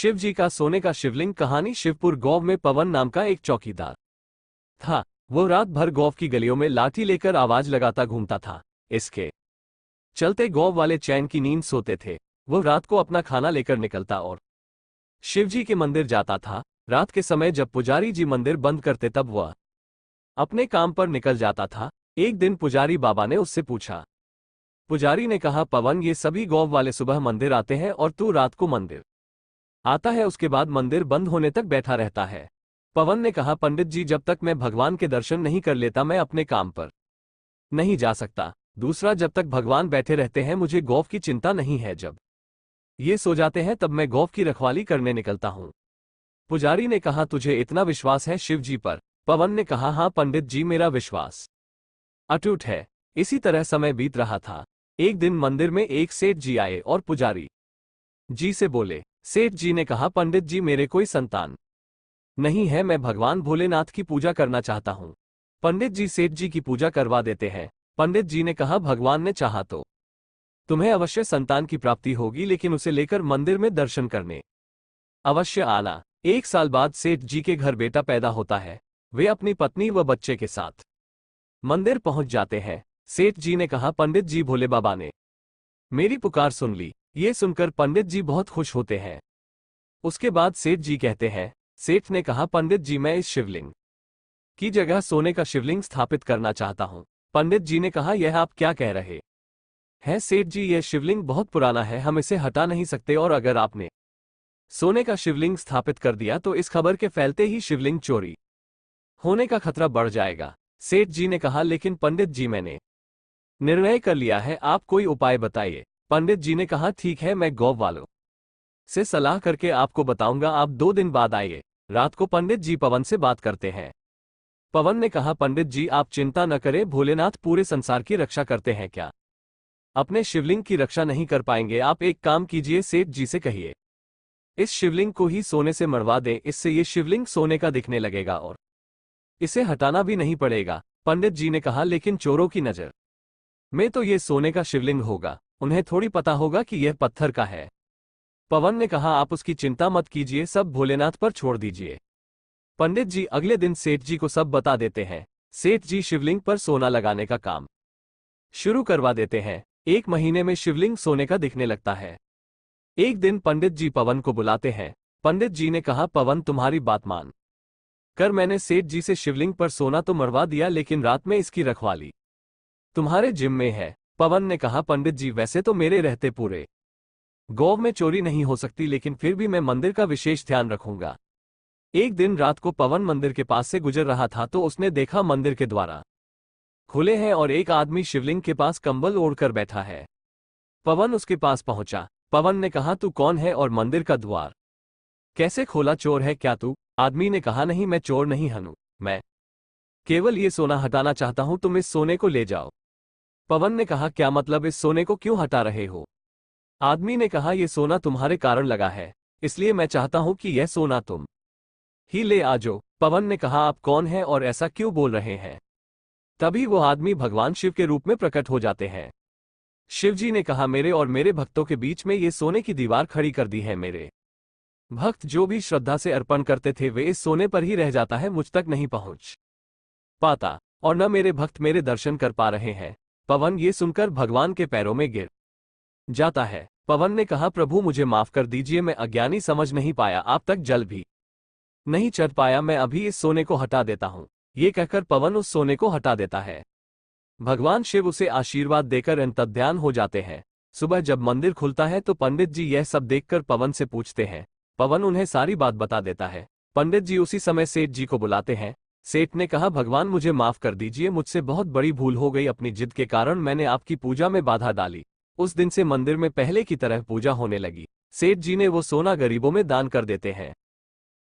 शिव जी का सोने का शिवलिंग। कहानी। शिवपुर गांव में पवन नाम का एक चौकीदार था। वो रात भर गांव की गलियों में लाठी लेकर आवाज लगाता घूमता था। इसके चलते गांव वाले चैन की नींद सोते थे। वो रात को अपना खाना लेकर निकलता और शिव जी के मंदिर जाता था। रात के समय जब पुजारी जी मंदिर बंद करते तब वह अपने काम पर निकल जाता था। एक दिन पुजारी बाबा ने उससे पूछा। पुजारी ने कहा, पवन, ये सभी गांव वाले सुबह मंदिर आते हैं और तू रात को मंदिर आता है, उसके बाद मंदिर बंद होने तक बैठा रहता है। पवन ने कहा, पंडित जी, जब तक मैं भगवान के दर्शन नहीं कर लेता मैं अपने काम पर नहीं जा सकता। दूसरा, जब तक भगवान बैठे रहते हैं मुझे गौव की चिंता नहीं है। जब ये सो जाते हैं तब मैं गौव की रखवाली करने निकलता हूं। पुजारी ने कहा, तुझे इतना विश्वास है शिव जी पर? पवन ने कहा, हाँ पंडित जी, मेरा विश्वास अटूट है। इसी तरह समय बीत रहा था। एक दिन मंदिर में एक सेठ जी आए और पुजारी जी से बोले। सेठ जी ने कहा, पंडित जी, मेरे कोई संतान नहीं है, मैं भगवान भोलेनाथ की पूजा करना चाहता हूं। पंडित जी सेठ जी की पूजा करवा देते हैं। पंडित जी ने कहा, भगवान ने चाहा तो तुम्हें अवश्य संतान की प्राप्ति होगी, लेकिन उसे लेकर मंदिर में दर्शन करने अवश्य आना। 1 साल बाद सेठ जी के घर बेटा पैदा होता है। वे अपनी पत्नी व बच्चे के साथ मंदिर पहुंच जाते हैं। सेठ जी ने कहा, पंडित जी, भोले बाबा ने मेरी पुकार सुन ली। ये सुनकर पंडित जी बहुत खुश होते हैं। उसके बाद सेठ जी कहते हैं। सेठ ने कहा, पंडित जी, मैं इस शिवलिंग की जगह सोने का शिवलिंग स्थापित करना चाहता हूं। पंडित जी ने कहा, यह आप क्या कह रहे हैं सेठ जी, यह शिवलिंग बहुत पुराना है, हम इसे हटा नहीं सकते, और अगर आपने सोने का शिवलिंग स्थापित कर दिया तो इस खबर के फैलते ही शिवलिंग चोरी होने का खतरा बढ़ जाएगा। सेठ जी ने कहा, लेकिन पंडित जी, मैंने निर्णय कर लिया है, आप कोई उपाय बताइए। पंडित जी ने कहा, ठीक है, मैं गौ वालों से सलाह करके आपको बताऊंगा, आप 2 दिन बाद आइए। रात को पंडित जी पवन से बात करते हैं। पवन ने कहा, पंडित जी, आप चिंता न करें, भोलेनाथ पूरे संसार की रक्षा करते हैं, क्या अपने शिवलिंग की रक्षा नहीं कर पाएंगे? आप एक काम कीजिए, सेठ जी से कहिए इस शिवलिंग को ही सोने से मरवा दें, इससे ये शिवलिंग सोने का दिखने लगेगा और इसे हटाना भी नहीं पड़ेगा। पंडित जी ने कहा, लेकिन चोरों की नजर में तो ये सोने का शिवलिंग होगा, उन्हें थोड़ी पता होगा कि यह पत्थर का है। पवन ने कहा, आप उसकी चिंता मत कीजिए, सब भोलेनाथ पर छोड़ दीजिए। पंडित जी अगले दिन सेठ जी को सब बता देते हैं। सेठ जी शिवलिंग पर सोना लगाने का काम शुरू करवा देते हैं। 1 महीने में शिवलिंग सोने का दिखने लगता है। एक दिन पंडित जी पवन को बुलाते हैं। पंडित जी ने कहा, पवन, तुम्हारी बात मान कर मैंने सेठ जी से शिवलिंग पर सोना तो मरवा दिया, लेकिन रात में इसकी रखवाली तुम्हारे जिम्मे है। पवन ने कहा, पंडित जी, वैसे तो मेरे रहते पूरे गांव में चोरी नहीं हो सकती, लेकिन फिर भी मैं मंदिर का विशेष ध्यान रखूंगा। एक दिन रात को पवन मंदिर के पास से गुजर रहा था तो उसने देखा मंदिर के द्वार खुले हैं और एक आदमी शिवलिंग के पास कंबल ओढ़कर बैठा है। पवन उसके पास पहुंचा। पवन ने कहा, तू कौन है और मंदिर का द्वार कैसे खोला? चोर है क्या तू? आदमी ने कहा, नहीं, मैं चोर नहीं हूं, मैं केवल ये सोना हटाना चाहता हूं, तुम इस सोने को ले जाओ। पवन ने कहा, क्या मतलब? इस सोने को क्यों हटा रहे हो? आदमी ने कहा, यह सोना तुम्हारे कारण लगा है, इसलिए मैं चाहता हूं कि यह सोना तुम ही ले आ जाओ। पवन ने कहा, आप कौन हैं और ऐसा क्यों बोल रहे हैं? तभी वो आदमी भगवान शिव के रूप में प्रकट हो जाते हैं। शिव जी ने कहा, मेरे और मेरे भक्तों के बीच में ये सोने की दीवार खड़ी कर दी है। मेरे भक्त जो भी श्रद्धा से अर्पण करते थे वे इस सोने पर ही रह जाता है, मुझ तक नहीं पहुंच पाता, और न मेरे भक्त मेरे दर्शन कर पा रहे हैं। पवन ये सुनकर भगवान के पैरों में गिर जाता है। पवन ने कहा, प्रभु, मुझे माफ कर दीजिए, मैं अज्ञानी समझ नहीं पाया, आप तक जल भी नहीं चढ़ पाया, मैं अभी इस सोने को हटा देता हूं। ये कहकर पवन उस सोने को हटा देता है। भगवान शिव उसे आशीर्वाद देकर अंतर्ध्यान हो जाते हैं। सुबह जब मंदिर खुलता है तो पंडित जी यह सब देखकर पवन से पूछते हैं। पवन उन्हें सारी बात बता देता है। पंडित जी उसी समय सेठ जी को बुलाते हैं। सेठ ने कहा, भगवान, मुझे माफ कर दीजिए, मुझसे बहुत बड़ी भूल हो गई, अपनी जिद के कारण मैंने आपकी पूजा में बाधा डाली। उस दिन से मंदिर में पहले की तरह पूजा होने लगी। सेठ जी ने वो सोना गरीबों में दान कर देते हैं।